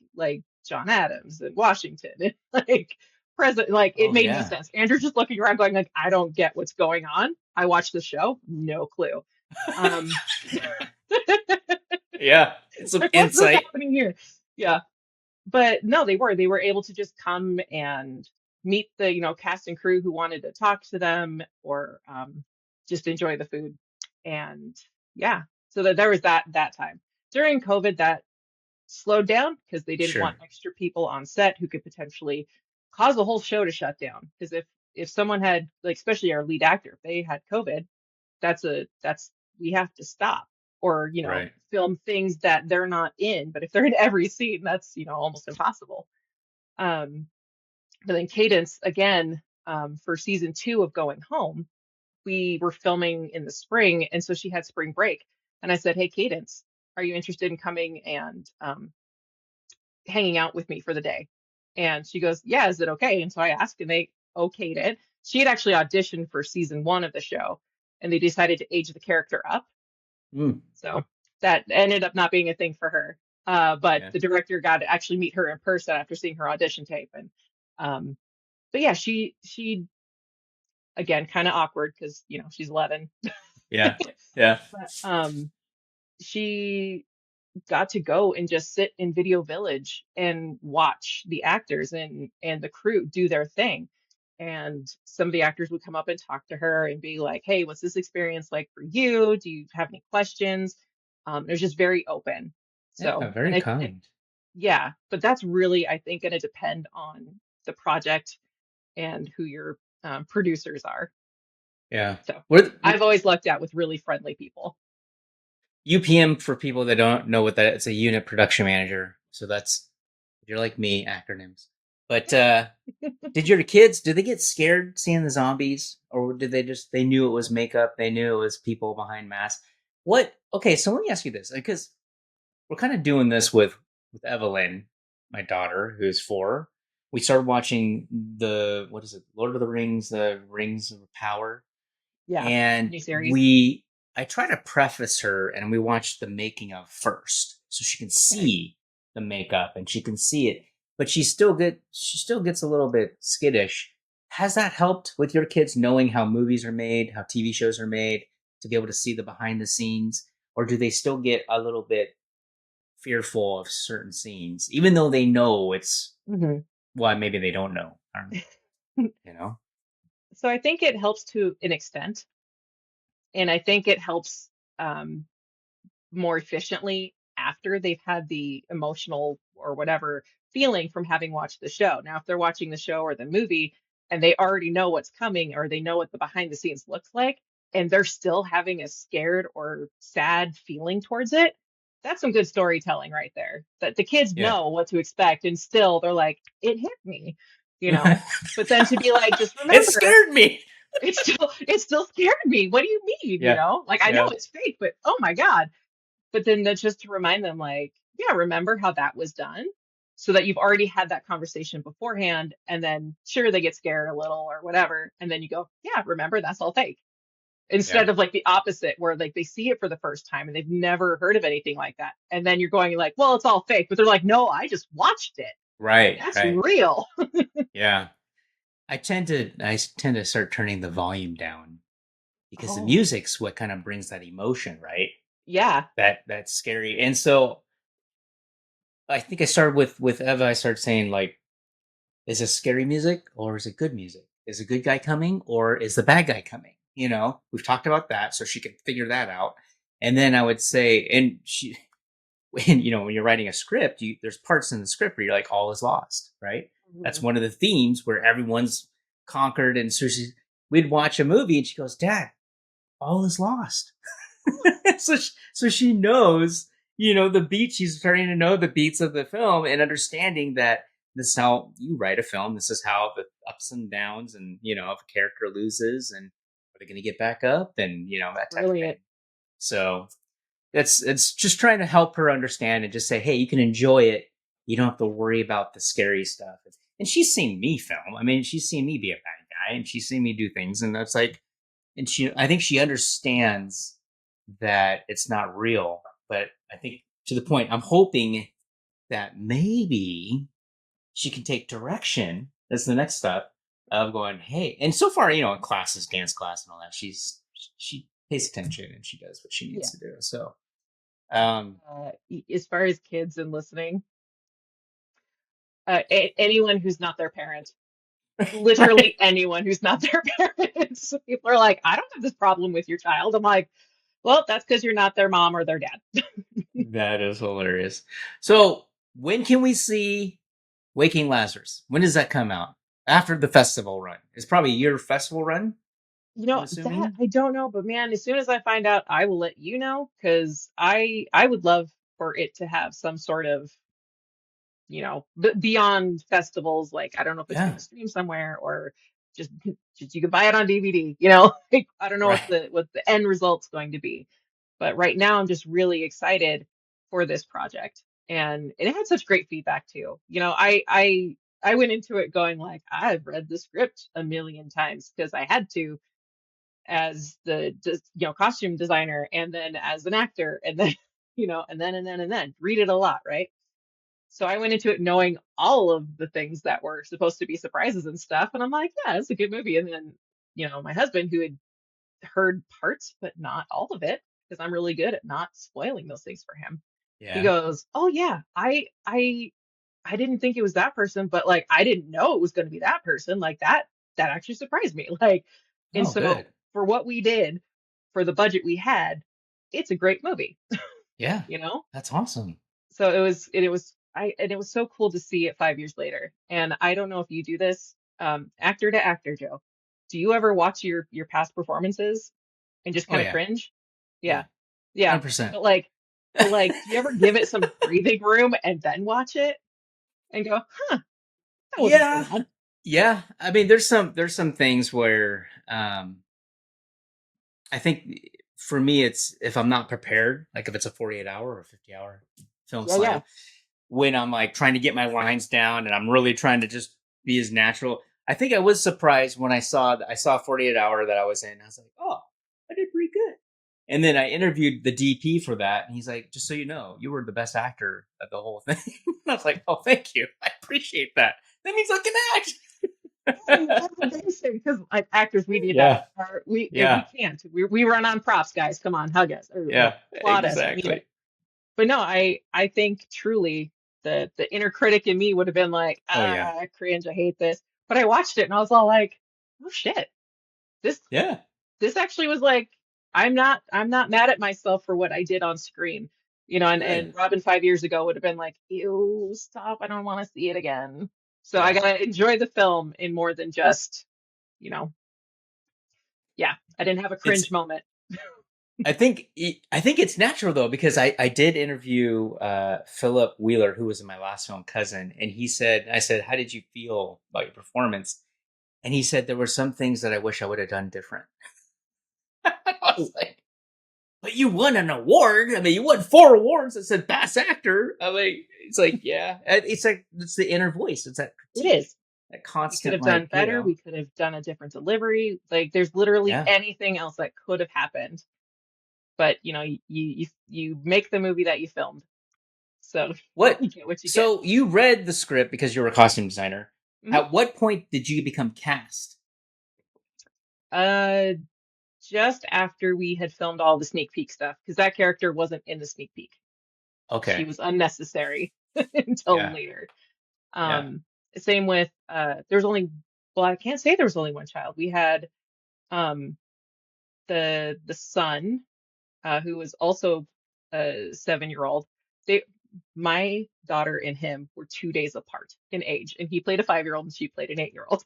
John Adams and Washington, and like president. Like it Oh made no yeah. sense. Andrew's just looking around, going like, I don't get what's going on. I watched the show, no clue. Um, Yeah. It's some like, what's insight. happening here? Yeah, but no, they were able to just come and meet the cast and crew who wanted to talk to them, or just enjoy the food. And yeah, so that there was that time during COVID that slowed down because they didn't Sure. want extra people on set who could potentially cause the whole show to shut down. Because if someone had, like, especially our lead actor, if they had COVID, that's we have to stop, or Right. film things that they're not in. But if they're in every scene, that's almost impossible. um but then Cadence again, for season 2 of Going Home, we were filming in the spring, and so she had spring break, and I said, hey Cadence, are you interested in coming and hanging out with me for the day? And she goes, yeah, is it okay? And so I asked, and they okayed it. She had actually auditioned for season 1 of the show, and they decided to age the character up. Mm. So that ended up not being a thing for her. But Yeah. the director got to actually meet her in person after seeing her audition tape. And but yeah, she again, kind of awkward because she's 11. Yeah. Yeah. But she got to go and just sit in Video Village and watch the actors and the crew do their thing. And some of the actors would come up and talk to her and be like, hey, what's this experience like for you? Do you have any questions? It was just very open. Yeah. So, Very kind. yeah, but that's really, I think, going to depend on the project and who your producers are. Yeah. So We're I've always lucked out with really friendly people. UPM, for people that don't know what that, it's a unit production manager. So that's, if you're like me, acronyms. But did your kids, did they get scared seeing the zombies, or did they knew it was makeup, they knew it was people behind masks? Okay, so let me ask you this, because we're kind of doing this with Evelyn, my daughter, who's 4. We started watching what is it, Lord of the Rings, the Rings of Power. Yeah, And new series. I try to preface her, and we watch the making of first, so she can see the makeup and she can see it. But she still gets a little bit skittish. Has that helped with your kids knowing how movies are made, how TV shows are made, to be able to see the behind the scenes, or do they still get a little bit fearful of certain scenes, even though they know it's well, maybe they don't know. I don't know. So I think it helps to an extent, and I think it helps more efficiently after they've had the emotional or whatever feeling from having watched the show. Now, if they're watching the show or the movie and they already know what's coming, or they know what the behind the scenes looks like, and they're still having a scared or sad feeling towards it, that's some good storytelling right there. That the kids Yeah. know what to expect, and still they're like, it hit me, you know. But then to be like, just remember, It scared me. it still scared me. What do you mean? Yeah. You know, like, I know Yeah. it's fake, but oh my God. But then that's just to remind them, like, yeah, remember how that was done, so that you've already had that conversation beforehand. And then sure, they get scared a little or whatever. And then you go, yeah, remember, that's all fake. Instead Yeah. of like the opposite, where like they see it for the first time and they've never heard of anything like that. And then you're going like, well, it's all fake. But they're like, no, I just watched it. Right. That's Right. real. Yeah. I tend to start turning the volume down, because the Oh. music's what kind of brings that emotion, right? Yeah. That's scary. And so I think I started with Eva, I started saying, like, is it scary music or is it good music? Is a good guy coming or is the bad guy coming? We've talked about that, so she could figure that out. And then I would say, and she, when you're writing a script, there's parts in the script where you're like, all is lost, right? That's one of the themes where everyone's conquered. And so we'd watch a movie and she goes, Dad, all is lost. So she knows, the beat. She's starting to know the beats of the film and understanding that this is how you write a film. This is how the ups and downs, and if a character loses, and are they going to get back up, and that type of thing. Brilliant. So it's just trying to help her understand and just say, hey, you can enjoy it. You don't have to worry about the scary stuff. And she's seen me film. I mean, she's seen me be a bad guy, and she's seen me do things, and that's like, and I think she understands that it's not real. But I think, to the point, I'm hoping that maybe she can take direction. That's the next step of going, hey, and so far, in classes, dance class and all that, she pays attention and she does what she needs to do. So, As far as kids and listening, anyone who's not their parent, literally anyone who's not their parents, people are like, I don't have this problem with your child. I'm like, well, that's because you're not their mom or their dad. that is hilarious. So, when can we see Waking Lazarus? When does that come out? After the festival run? It's probably your festival run. I'm assuming? That I don't know, but man, as soon as I find out, I will let you know, because I would love for it to have some sort of, beyond festivals. Like, I don't know if it's going Yeah. to stream somewhere, or just you can buy it on DVD. Like, I don't know Right. what the end result's going to be, but right now I'm just really excited for this project, and it had such great feedback too. I went into it going like, I've read the script a million times, because I had to, as the costume designer, and then as an actor, and then and then read it a lot, right? So I went into it knowing all of the things that were supposed to be surprises and stuff, and I'm like, yeah, it's a good movie. And then my husband, who had heard parts but not all of it, because I'm really good at not spoiling those things for him, he Yeah. goes, oh yeah, I didn't think it was that person, but like, I didn't know it was going to be that person. Like, that actually surprised me. Like, and Oh, so good. for what we did, for the budget we had, it's a great movie, Yeah. you know? That's awesome. So it was so cool to see it 5 years later. And I don't know if you do this, actor to actor, Joe. Do you ever watch your past performances and just Oh, kind of yeah. cringe? Yeah. Yeah. Yeah. 100%. But like, do you ever give it some breathing room and then watch it and go, huh, that wasn't so Yeah. bad? Yeah. I mean, there's some things where I think for me, it's if I'm not prepared, like if it's a 48-hour or 50-hour film Yeah, yeah. slam, when I'm like trying to get my lines down and I'm really trying to just be as natural. I think I was surprised when I saw 48-hour that I was in. I was like, oh, I did pretty good. And then I interviewed the DP for that, and he's like, just so you know, you were the best actor of the whole thing. And I was like, oh, thank you. I appreciate that. That means I can act. That's amazing, because like actors, we need Yeah. that. We Yeah. can't. We run on props, guys. Come on, hug us, or Yeah, applaud us. We need exactly. it. But no, I think truly the inner critic in me would have been like, Oh, yeah. cringe, I hate this. But I watched it and I was all like, oh shit, this Yeah. this actually was like, I'm not mad at myself for what I did on screen. And Good. Robin 5 years ago would have been like, ew, stop, I don't want to see it again. So I Yeah. gotta enjoy the film in more than just, you know, yeah, I didn't have a It's cringe moment. I think it's natural though, because I did interview Philip Wheeler, who was in my last film, Cousin, and I said, how did you feel about your performance? And he said there were some things that I wish I would have done different. I was like, but you won an award. I mean, you won 4 awards that said Best Actor. I mean, it's like, yeah, it's like it's the inner voice. It's that It critique, is. that We could constant, have done like, better. We could have done a different delivery. Like, there's literally yeah. anything else that could have happened. But you make the movie that you filmed. So What? you get what you get. So you read the script because you were a costume designer. Mhm. At what point did you become cast? Just after we had filmed all the sneak peek stuff, because that character wasn't in the sneak peek. She Okay. was unnecessary until Yeah. later. Yeah. Same with there's only well, I can't say there was only one child. We had um the son, who was also a 7-year-old. They My daughter and him were 2 days apart in age, and he played a 5-year-old and she played an 8-year-old.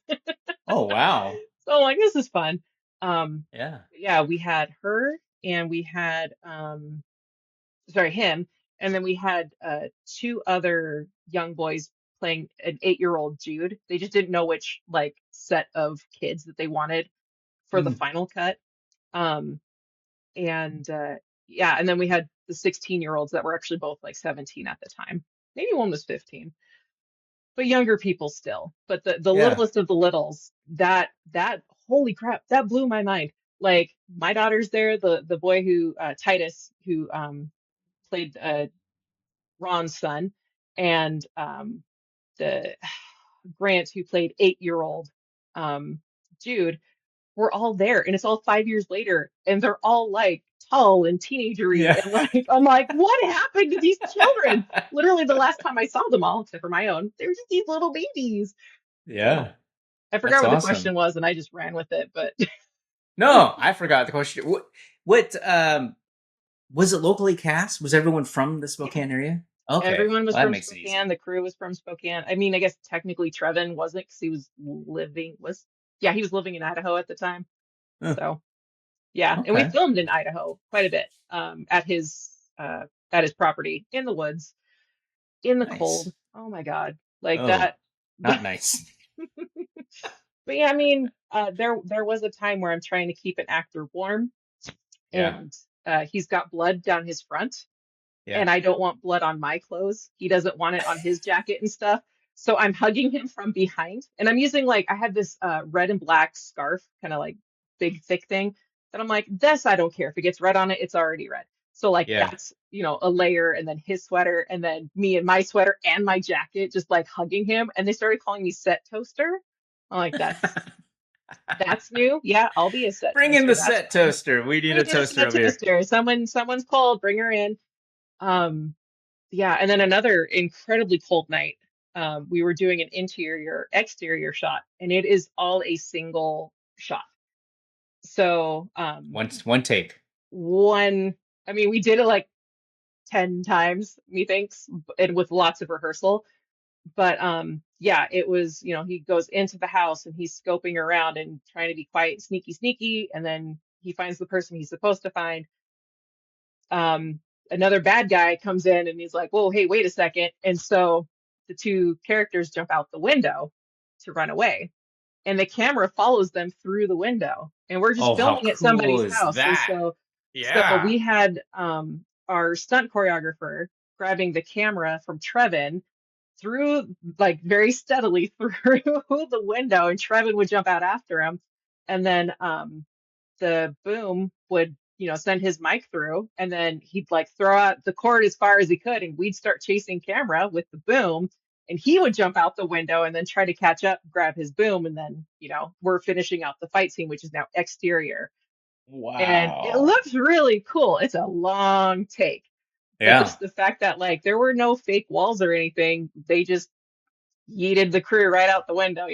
Oh, wow. So I'm like, this is fun. Yeah. Yeah, we had her and we had sorry, him, and then we had two other young boys playing an 8-year-old Jude. They just didn't know which like set of kids that they wanted for the Mm. final cut. Um, and yeah, and then we had the 16-year-olds that were actually both like 17 at the time. Maybe one was 15, but younger people still. But the Yeah. littlest of the littles, that holy crap, that blew my mind. Like my daughter's there, the boy who Titus who played Ron's son, and the Grant who played 8-year-old Jude were all there, and it's all 5 years later, and they're all like tall and teenagery, Yeah. and like I'm like, what happened to these children? Literally, the last time I saw them all, except for my own, they were just these little babies. Yeah. I That's forgot what the awesome. question was, and I just ran with it. But No, I forgot the question. What was it locally cast? Was everyone from the Spokane area? Okay. everyone was Well, that from makes it easy. Spokane. The crew was from Spokane. I mean, I guess technically Trevin wasn't because he was he was living in Idaho at the time. Huh. So yeah, and we Okay. filmed in Idaho quite a bit at his property in the woods in the Nice. cold. Oh my God, like Oh, that. not nice. But yeah, I mean, there was a time where I'm trying to keep an actor warm, Yeah. and he's got blood down his front, Yeah. and I don't want blood on my clothes. He doesn't want it on his jacket and stuff. So I'm hugging him from behind, and I'm using like I had this red and black scarf, kind of like big thick thing. That I'm like, this I don't care if it gets red on it, it's already red. So like Yeah. that's a layer, and then his sweater, and then me and my sweater and my jacket, just like hugging him. And they started calling me set toaster. I'm like, that's new. Yeah, I'll be a set Bring toaster. in the That's set fine. toaster. We need We a did toaster set over here. toaster. Someone's called. Bring her in. Yeah, and then another incredibly cold night. We were doing an exterior shot, and it is all a single shot. So One take. I mean, we did it like 10 times, methinks, and with lots of rehearsal. But yeah, it was, he goes into the house and he's scoping around and trying to be quiet, sneaky, and then he finds the person he's supposed to find. Another bad guy comes in and he's like, whoa, hey, wait a second. And so the two characters jump out the window to run away, and the camera follows them through the window, and we're just Oh, how filming at cool somebody's is house. And that? so Yeah. we had our stunt choreographer grabbing the camera from Trevin through, like, very steadily through the window, and Trevin would jump out after him, and then the boom would send his mic through, and then he'd like throw out the cord as far as he could, and we'd start chasing camera with the boom, and he would jump out the window and then try to catch up, grab his boom, and then we're finishing out the fight scene, which is now exterior. And it Wow. looks really cool. It's a long take, but Yeah. just the fact that like there were no fake walls or anything, they just yeeted the crew right out the window,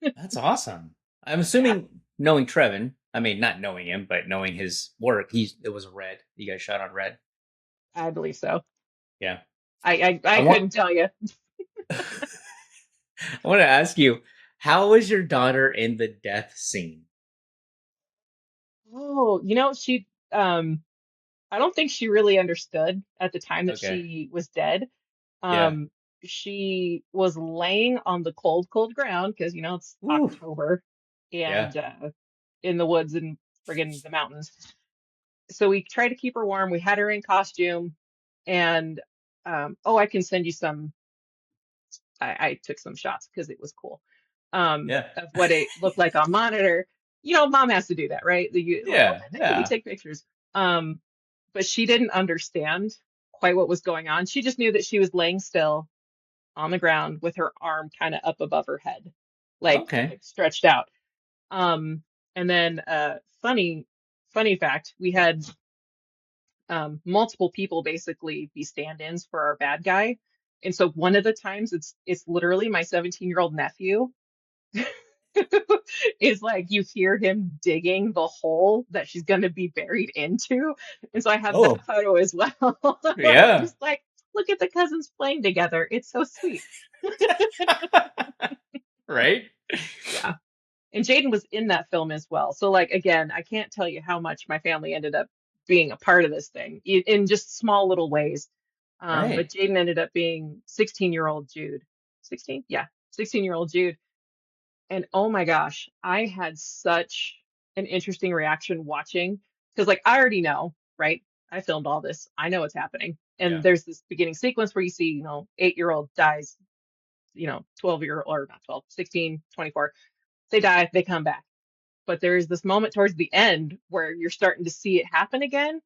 That's awesome. I'm assuming, knowing Trevin, I mean, not knowing him, but knowing his work, it was red. You guys shot on red. I believe so. Yeah. I want- couldn't tell you. I want to ask you, how was your daughter in the death scene? Oh, she I don't think she really understood at the time that Okay. she was dead. Yeah. She was laying on the cold, cold ground because it's Ooh. October and in the woods and friggin' the mountains. So we tried to keep her warm. We had her in costume, and I can send you some. I took some shots because it was cool. Of what it looked like on monitor. Mom has to do that, right? We take pictures. But she didn't understand quite what was going on. She just knew that she was laying still on the ground with her arm kind of up above her head, like stretched out. And then funny fact, we had multiple people basically be stand-ins for our bad guy. And so one of the times it's literally my 17-year-old nephew is like, you hear him digging the hole that she's going to be buried into. And so I have that photo as well. Yeah. Just like, look at the cousins playing together. It's so sweet. Right? Yeah. And Jaden was in that film as well. So like again, I can't tell you how much my family ended up being a part of this thing in just small little ways. But Right. Jaden ended up being 16-year-old Jude. 16? Yeah, 16-year-old Jude. And oh my gosh, I had such an interesting reaction watching because like I already know, right? I filmed all this. I know what's happening. And Yeah. there's this beginning sequence where you see, 8-year-old dies, 12-year or not 12, 16, 24. They die, they come back. But there's this moment towards the end where you're starting to see it happen again,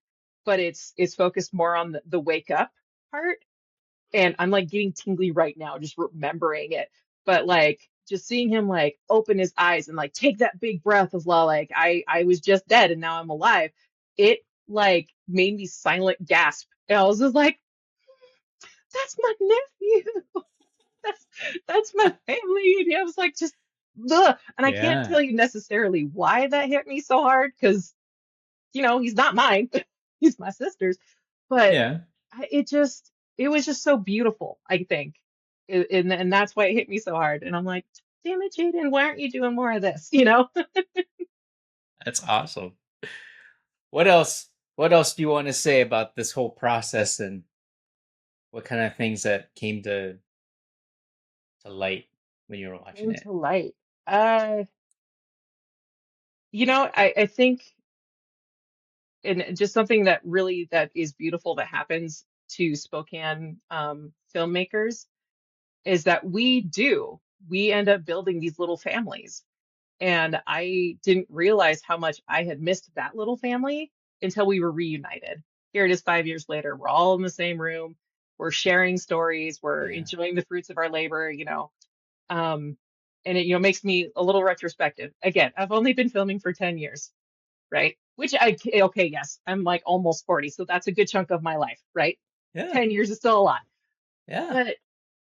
but it's focused more on the wake up part. And I'm like getting tingly right now just remembering it. But like just seeing him like open his eyes and like take that big breath of like I was just dead and now I'm alive. It like made me silent gasp. And I was just like, that's my nephew. That's that's my family. And I was like just ugh. And I can't Yeah. tell you necessarily why that hit me so hard because he's not mine. He's my sister's. But Yeah. it was just so beautiful, I think. And that's why it hit me so hard. And I'm like, damn it, Jaden, why aren't you doing more of this? That's awesome. What else? What else do you want to say about this whole process and what kind of things that came to light when you were watching Came it? to light. Uh, I think, and just something that is beautiful that happens to Spokane filmmakers is that we end up building these little families. And I didn't realize how much I had missed that little family until we were reunited. Here it is 5 years later. We're all in the same room. We're sharing stories. We're Yeah. enjoying the fruits of our labor, and it, makes me a little retrospective. Again, I've only been filming for 10 years, right? Okay, yes, I'm like almost 40. So that's a good chunk of my life, right? Yeah. 10 years is still a lot. Yeah. But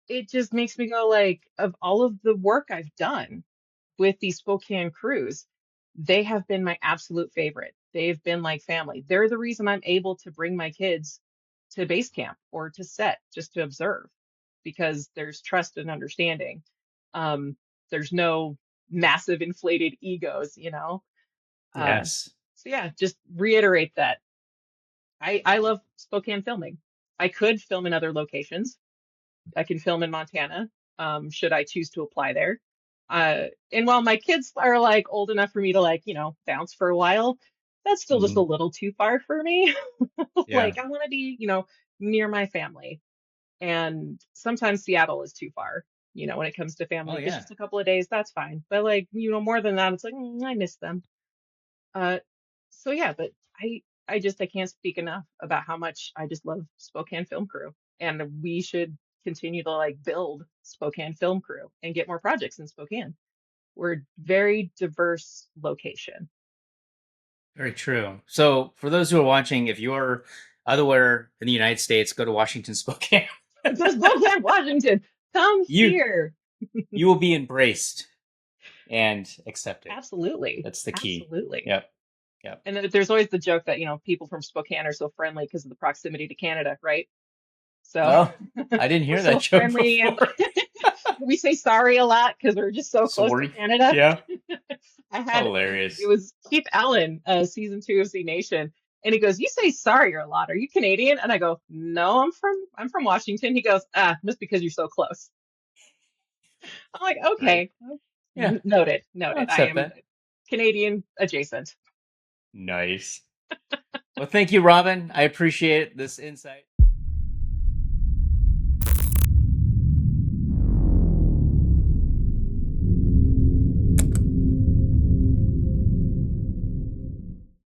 it just makes me go like, of all of the work I've done, with these Spokane crews, they have been my absolute favorite. They've been like family. They're the reason I'm able to bring my kids to base camp or to set just to observe because there's trust and understanding. Um, there's no massive inflated egos. Um, Yes. so yeah, just reiterate that I love Spokane filming. I could film in other locations. I can film in Montana, should I choose to apply there. And while my kids are like old enough for me to like, bounce for a while, that's still just a Mhm. little too far for me. Yeah. Like I want to be, near my family. And sometimes Seattle is too far, when it comes to Oh family. If it's yeah. just a couple of days, that's fine. But like, more than that, it's like, I miss them. Uh, so yeah, but I can't speak enough about how much I just love Spokane Film Crew, and we should continue to like build Spokane Film Crew and get more projects in Spokane. We're a very diverse location. Very true. So for those who are watching, if you're otherwhere in the United States, go to Washington, Spokane. Go Spokane, Washington. Come you here. you will be embraced and accepted. Absolutely. That's the key. Absolutely. Yep. Yep. And there's always the joke that, people from Spokane are so friendly because of the proximity to Canada, right? So Oh, I didn't we're hear so that joke friendly and before. we say sorry a lot because we're just so close to Sorry. Canada. Yeah. I had Hilarious. it was Keith Allen, season 2 of Z Nation, and he goes, "You say sorry a lot. Are you Canadian?" And I go, "No, I'm from Washington." He goes, "Just because you're so close." I'm like, Great. "Okay, Yeah. noted, I'll noted. I accept am that. Canadian adjacent." Nice. Well, thank you, Robyn. I appreciate this insight.